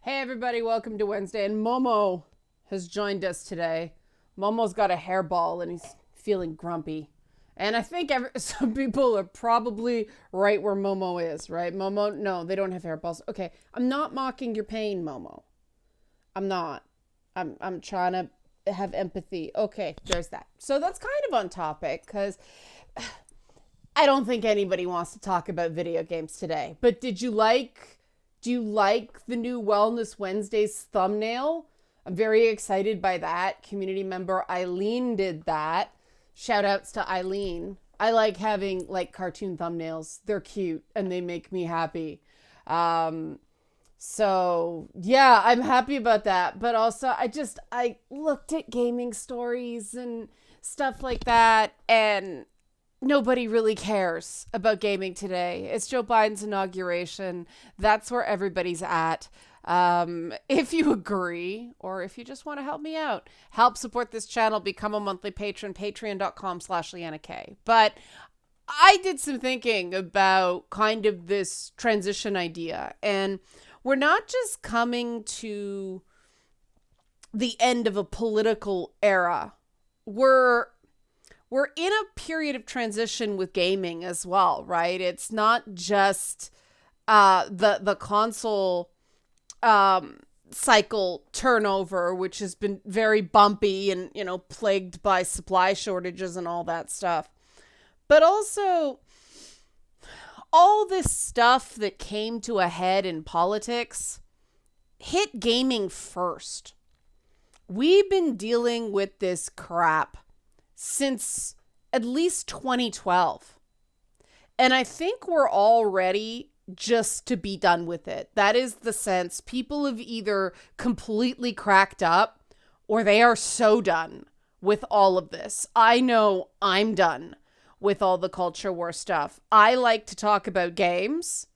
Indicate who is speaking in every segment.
Speaker 1: Hey everybody, welcome to Wednesday. And Momo has joined us today. Momo's got a hairball and he's feeling grumpy. And I think some people are probably right where Momo is, right? Momo, no, they don't have hairballs. Okay, I'm not mocking your pain, Momo. I'm not. I'm trying to have empathy. Okay, there's that. So that's kind of on topic because I don't think anybody wants to talk about video games today. But do you like the new Wellness Wednesdays thumbnail? I'm very excited by that. Community member Eileen did that. Shout outs to Eileen. I like having like cartoon thumbnails. They're cute and they make me happy. So yeah, I'm happy about that. But also I looked at gaming stories and stuff like that, and nobody really cares about gaming today. It's Joe Biden's inauguration. That's where everybody's at. If you agree, or if you just want to help me out, help support this channel, become a monthly patron, patreon.com/Leanna K. But I did some thinking about kind of this transition idea, and we're not just coming to the end of a political era. We're in a period of transition with gaming as well, right? It's not just the console cycle turnover, which has been very bumpy and, plagued by supply shortages and all that stuff. But also all this stuff that came to a head in politics hit gaming first. We've been dealing with this crap since at least 2012. And I think we're all ready just to be done with it. That is the sense. People have either completely cracked up or they are so done with all of this. I know I'm done with all the culture war stuff. I like to talk about games,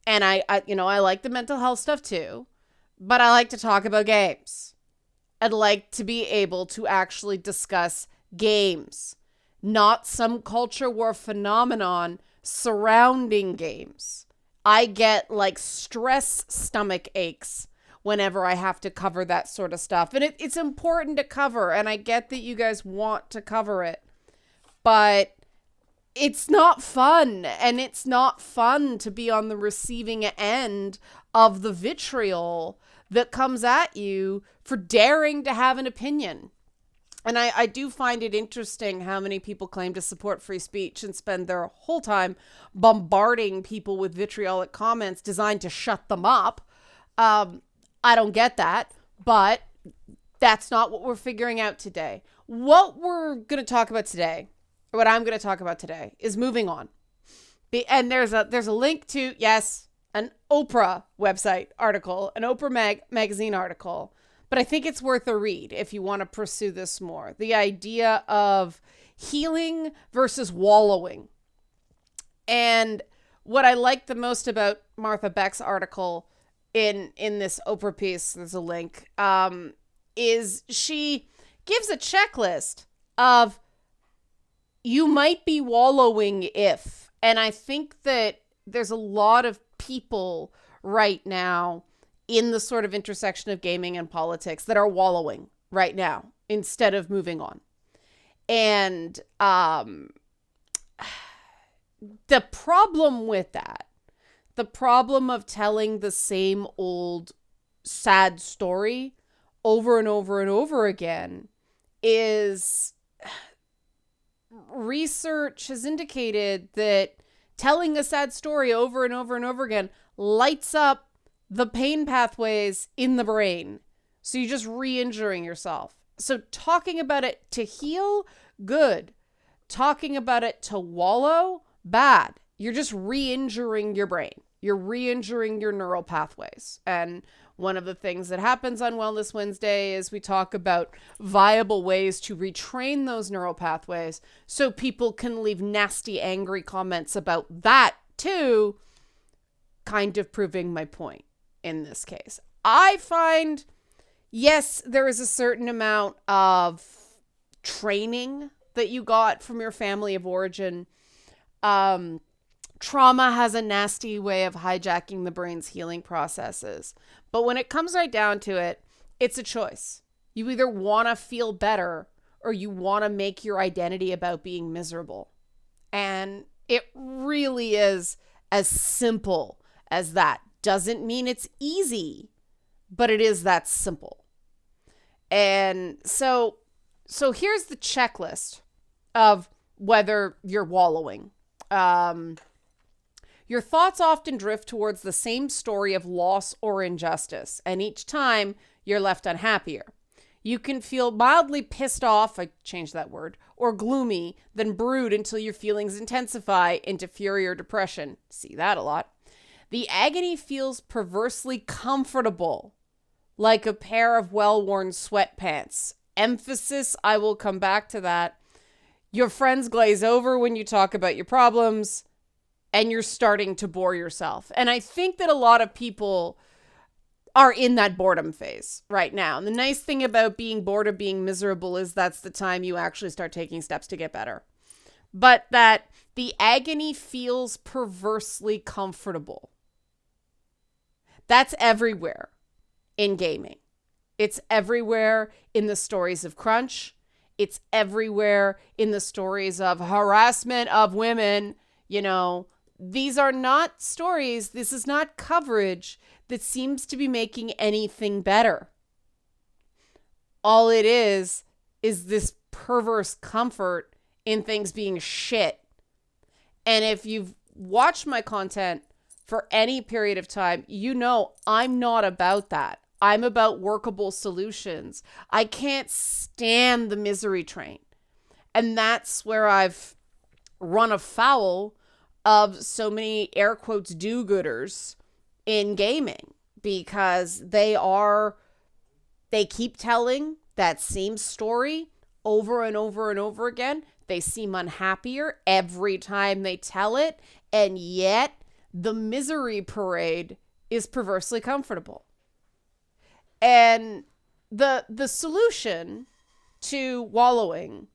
Speaker 1: and I like the mental health stuff too, but I like to talk about games. I'd like to be able to actually discuss games, not some culture war phenomenon surrounding games. I get like stress stomach aches whenever I have to cover that sort of stuff. And it's important to cover, and I get that you guys want to cover it, but it's not fun, and it's not fun to be on the receiving end of the vitriol that comes at you for daring to have an opinion. And I do find it interesting how many people claim to support free speech and spend their whole time bombarding people with vitriolic comments designed to shut them up. I don't get that, but that's not what we're figuring out today. What we're going to talk about today, what I'm going to talk about today, is moving on. And there's a link to, yes, an Oprah website article, an Oprah magazine article. But I think it's worth a read if you want to pursue this more. The idea of healing versus wallowing. And what I like the most about Martha Beck's article in this Oprah piece, there's a link, is she gives a checklist of you might be wallowing if. And I think that there's a lot of people right now in the sort of intersection of gaming and politics that are wallowing right now instead of moving on. And the problem with that, the problem of telling the same old sad story over and over and over again, is research has indicated that telling a sad story over and over and over again lights up the pain pathways in the brain. So you're just re-injuring yourself. So talking about it to heal, good. Talking about it to wallow, bad. You're just re-injuring your brain. You're re-injuring your neural pathways. And one of the things that happens on Wellness Wednesday is we talk about viable ways to retrain those neural pathways so people can leave nasty, angry comments about that too, kind of proving my point. In this case, I find, yes, there is a certain amount of training that you got from your family of origin trauma has a nasty way of hijacking the brain's healing processes. But when it comes right down to it, it's a choice. You either want to feel better or you want to make your identity about being miserable. And it really is as simple as that. Doesn't mean it's easy, but it is that simple. And so here's the checklist of whether you're wallowing. Your thoughts often drift towards the same story of loss or injustice, and each time you're left unhappier. You can feel mildly pissed off, I changed that word, or gloomy, then brood until your feelings intensify into fury or depression. See that a lot. The agony feels perversely comfortable, like a pair of well-worn sweatpants. Emphasis, I will come back to that. Your friends glaze over when you talk about your problems, and you're starting to bore yourself. And I think that a lot of people are in that boredom phase right now. And the nice thing about being bored or being miserable is that's the time you actually start taking steps to get better. But that the agony feels perversely comfortable. That's everywhere in gaming. It's everywhere in the stories of crunch. It's everywhere in the stories of harassment of women. You know, these are not stories. This is not coverage that seems to be making anything better. All it is this perverse comfort in things being shit. And if you've watched my content for any period of time, you know I'm not about that. I'm about workable solutions. I can't stand the misery train. And that's where I've run afoul of so many air quotes do-gooders in gaming, because they keep telling that same story over and over and over again. They seem unhappier every time they tell it, and yet the misery parade is perversely comfortable. And the solution to wallowing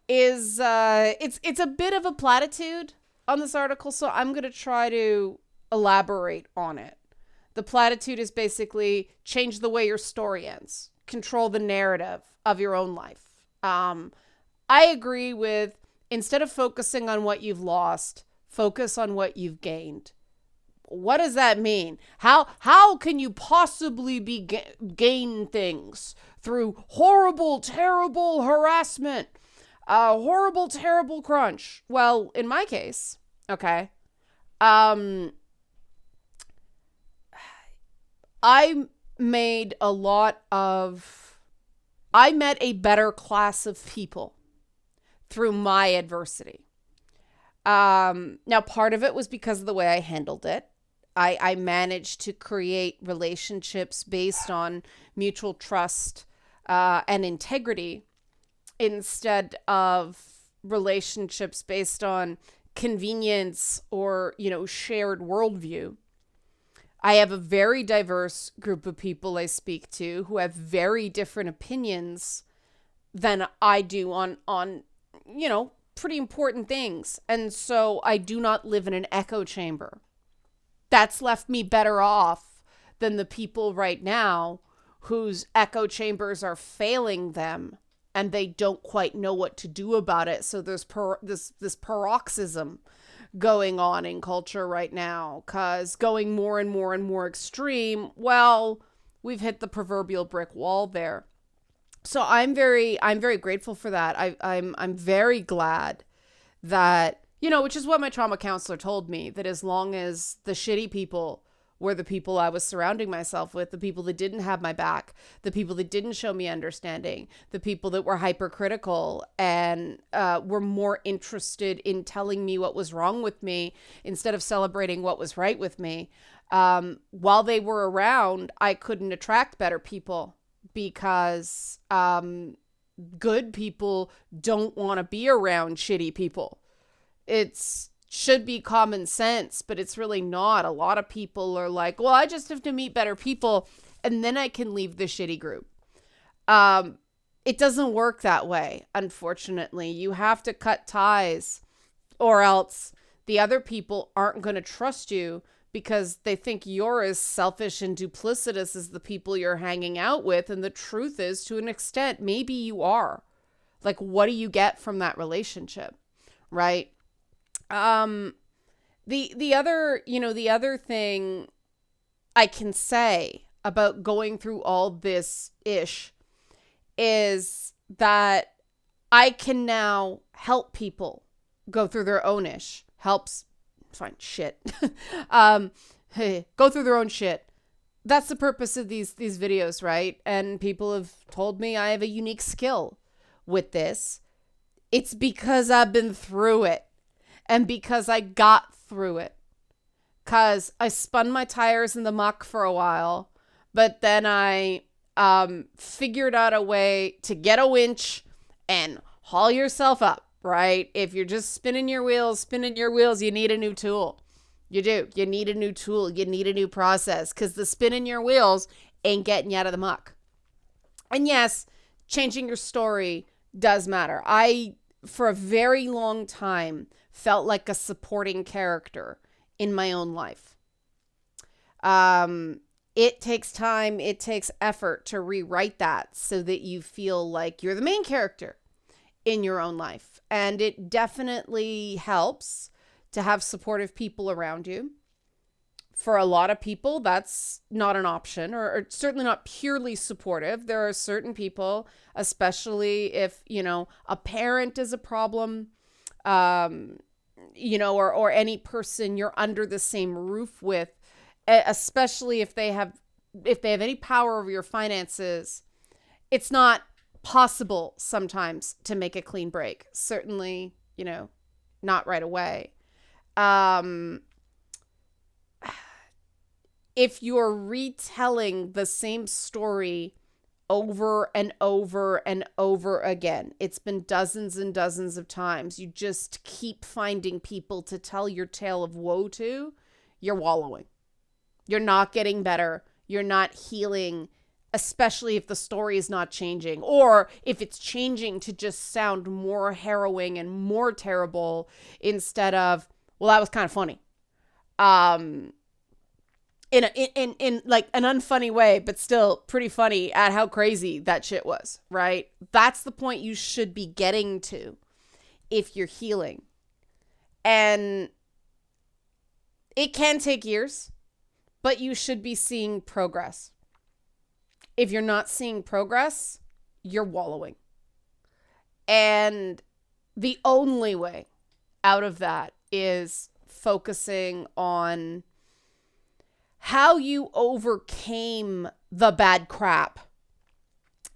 Speaker 1: is it's a bit of a platitude on this article, so I'm going to try to elaborate on it. The platitude is basically change the way your story ends. Control the narrative of your own life. I agree with, instead of focusing on what you've lost, focus on what you've gained. What does that mean? How can you possibly be gain things through horrible, terrible harassment, horrible, terrible crunch? Well, in my case, okay, I met a better class of people through my adversity. Now, part of it was because of the way I handled it. I managed to create relationships based on mutual trust and integrity instead of relationships based on convenience or, shared worldview. I have a very diverse group of people I speak to who have very different opinions than I do on pretty important things. And so I do not live in an echo chamber. That's left me better off than the people right now whose echo chambers are failing them and they don't quite know what to do about it. So there's this paroxysm going on in culture right now, because going more and more and more extreme, well, we've hit the proverbial brick wall there. So I'm very grateful for that. I'm very glad that, which is what my trauma counselor told me, that as long as the shitty people were the people I was surrounding myself with, the people that didn't have my back, the people that didn't show me understanding, the people that were hypercritical and were more interested in telling me what was wrong with me instead of celebrating what was right with me, while they were around, I couldn't attract better people, because good people don't want to be around shitty people. It should be common sense, but it's really not. A lot of people are like, well, I just have to meet better people and then I can leave the shitty group. It doesn't work that way, unfortunately. You have to cut ties, or else the other people aren't going to trust you because they think you're as selfish and duplicitous as the people you're hanging out with. And the truth is, to an extent, maybe you are. Like, what do you get from that relationship? Right? The other thing I can say about going through all this ish is that I can now help people go through their own ish. Helps find shit. Go through their own shit. That's the purpose of these videos, right? And people have told me I have a unique skill with this. It's because I've been through it and because I got through it. Because I spun my tires in the muck for a while, but then I figured out a way to get a winch and haul yourself up, right? If you're just spinning your wheels, you need a new tool. You do. You need a new tool. You need a new process because the spinning your wheels ain't getting you out of the muck. And yes, changing your story does matter. I, for a very long time, felt like a supporting character in my own life. It takes time, it takes effort to rewrite that so that you feel like you're the main character in your own life. And it definitely helps to have supportive people around you. For a lot of people, that's not an option, or certainly not purely supportive. There are certain people, especially if, a parent is a problem, or any person you're under the same roof with, especially if they have any power over your finances, it's not possible sometimes to make a clean break. Certainly, not right away. If you're retelling the same story over and over and over again, it's been dozens and dozens of times, you just keep finding people to tell your tale of woe to, you're wallowing. You're not getting better. You're not healing, especially if the story is not changing, or if it's changing to just sound more harrowing and more terrible instead of, well, that was kind of funny. In like an unfunny way, but still pretty funny at how crazy that shit was, right? That's the point you should be getting to if you're healing. And it can take years, but you should be seeing progress. If you're not seeing progress, you're wallowing. And the only way out of that is focusing on how you overcame the bad crap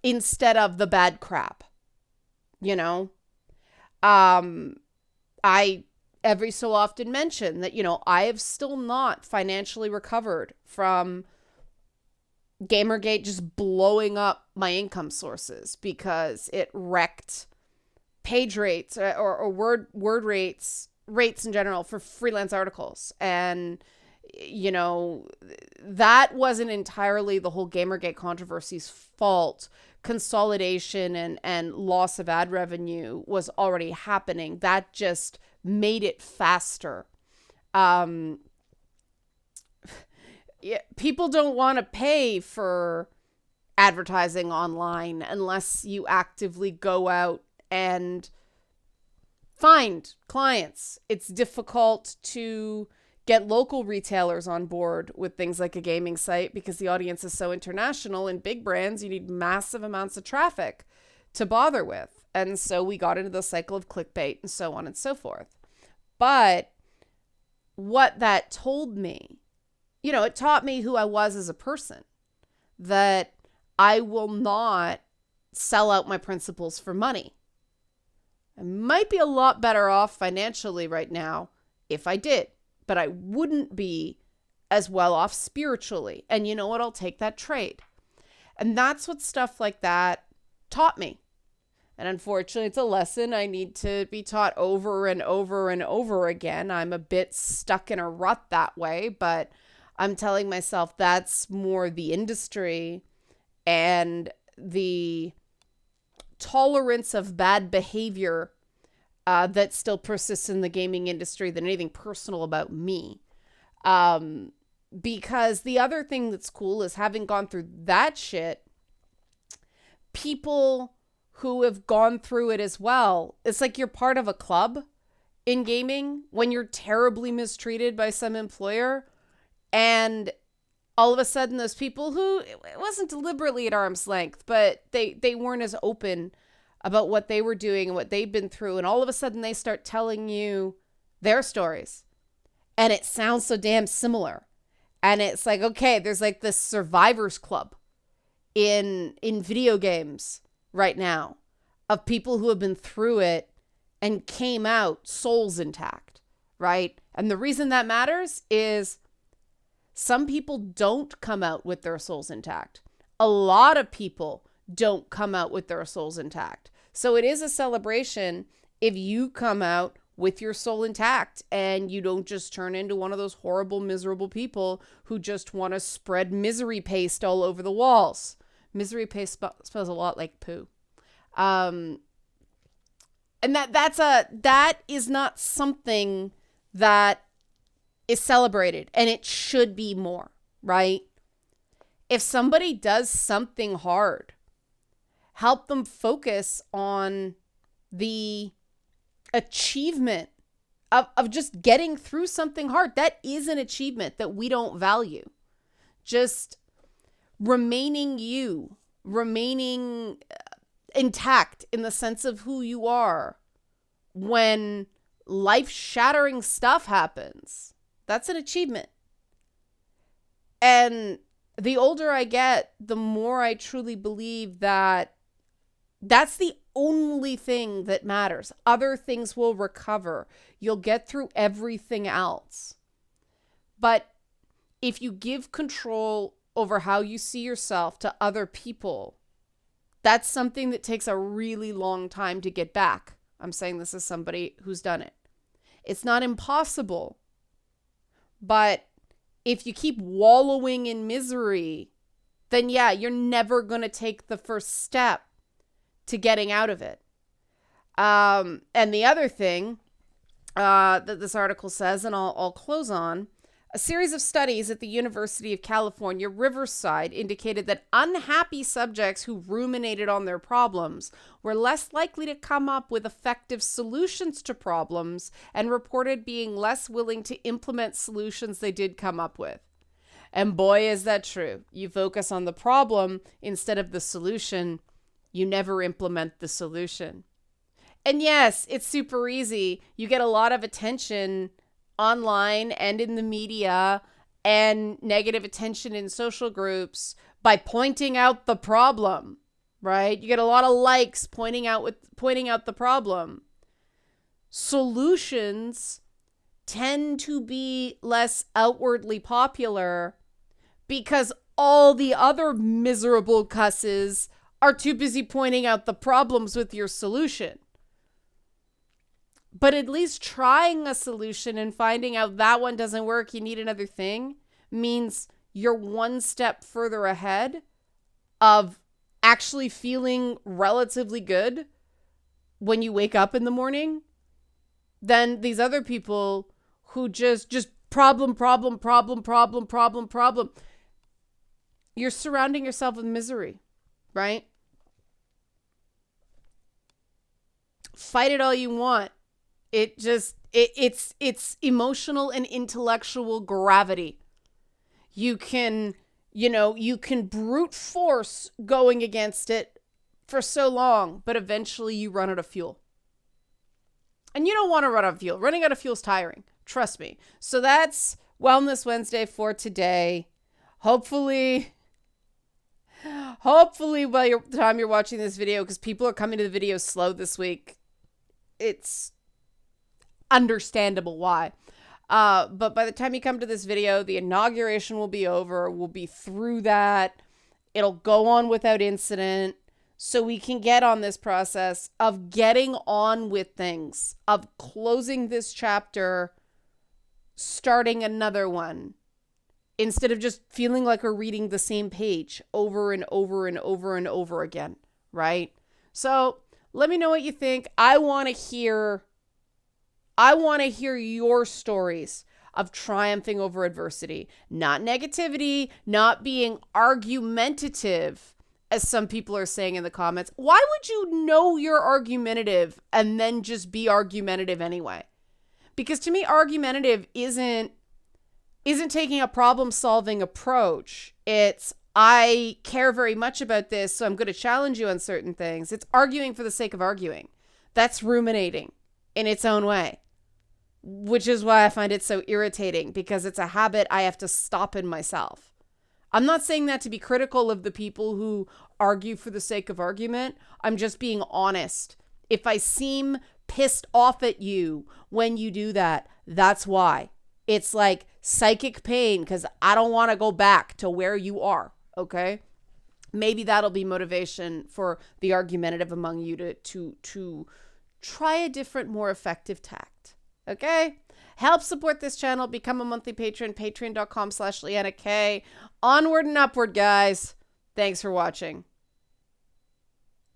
Speaker 1: instead of the bad crap. I every so often mention that, I have still not financially recovered from Gamergate just blowing up my income sources because it wrecked page rates or word rates in general for freelance articles. And that wasn't entirely the whole Gamergate controversy's fault. Consolidation and loss of ad revenue was already happening. That just made it faster. People don't want to pay for advertising online unless you actively go out and find clients. It's difficult to get local retailers on board with things like a gaming site because the audience is so international. And big brands, you need massive amounts of traffic to bother with. And so we got into the cycle of clickbait and so on and so forth. But what that told me, it taught me who I was as a person, that I will not sell out my principles for money. I might be a lot better off financially right now if I did, but I wouldn't be as well off spiritually. And you know what? I'll take that trade. And that's what stuff like that taught me. And unfortunately, it's a lesson I need to be taught over and over and over again. I'm a bit stuck in a rut that way, but I'm telling myself that's more the industry and the tolerance of bad behavior that still persists in the gaming industry than anything personal about me. Because the other thing that's cool is, having gone through that shit, people who have gone through it as well, it's like you're part of a club in gaming when you're terribly mistreated by some employer, and all of a sudden those people who, it wasn't deliberately at arm's length, but they weren't as open about what they were doing and what they've been through, and all of a sudden they start telling you their stories, and it sounds so damn similar. And it's like, okay, there's like this survivors club in video games right now of people who have been through it and came out souls intact, right? And the reason that matters is some people don't come out with their souls intact. A lot of people don't come out with their souls intact. So it is a celebration if you come out with your soul intact and you don't just turn into one of those horrible, miserable people who just want to spread misery paste all over the walls. Misery paste smells a lot like poo. And that is not something that is celebrated, and it should be more, right? If somebody does something hard, help them focus on the achievement of just getting through something hard. That is an achievement that we don't value. Just remaining intact in the sense of who you are when life-shattering stuff happens. That's an achievement. And the older I get, the more I truly believe that that's the only thing that matters. Other things will recover. You'll get through everything else. But if you give control over how you see yourself to other people, that's something that takes a really long time to get back. I'm saying this as somebody who's done it. It's not impossible. But if you keep wallowing in misery, then yeah, you're never going to take the first step to getting out of it. And the other thing that this article says, and I'll close on, a series of studies at the University of California, Riverside indicated that unhappy subjects who ruminated on their problems were less likely to come up with effective solutions to problems and reported being less willing to implement solutions they did come up with. And boy, is that true. You focus on the problem instead of the solution, you never implement the solution. And yes, it's super easy. You get a lot of attention online and in the media and negative attention in social groups by pointing out the problem, right? You get a lot of likes pointing out the problem. Solutions tend to be less outwardly popular because all the other miserable cusses are too busy pointing out the problems with your solution. But at least trying a solution and finding out that one doesn't work, you need another thing, means you're one step further ahead of actually feeling relatively good when you wake up in the morning than these other people who just problem. You're surrounding yourself with misery, right? Fight it all you want. It's emotional and intellectual gravity. You can brute force going against it for so long, but eventually you run out of fuel. And you don't want to run out of fuel. Running out of fuel is tiring. Trust me. So that's Wellness Wednesday for today. Hopefully by the time you're watching this video, because people are coming to the video slow this week, it's understandable why. But by the time you come to this video, the inauguration will be over. We'll be through that. It'll go on without incident. So we can get on this process of getting on with things, of closing this chapter, starting another one, instead of just feeling like we're reading the same page over and over and over and over again, right? So let me know what you think. I want to hear I want to hear your stories of triumphing over adversity, not negativity, not being argumentative, as some people are saying in the comments. Why would you know you're argumentative and then just be argumentative anyway? Because to me, argumentative isn't taking a problem-solving approach. It's, I care very much about this, so I'm going to challenge you on certain things. It's arguing for the sake of arguing. That's ruminating in its own way, which is why I find it so irritating, because it's a habit I have to stop in myself. I'm not saying that to be critical of the people who argue for the sake of argument. I'm just being honest. If I seem pissed off at you when you do that, that's why. It's like psychic pain because I don't want to go back to where you are, okay? Maybe that'll be motivation for the argumentative among you to try a different, more effective tact, okay? Help support this channel. Become a monthly patron, patreon.com/LeannaK. Onward and upward, guys. Thanks for watching.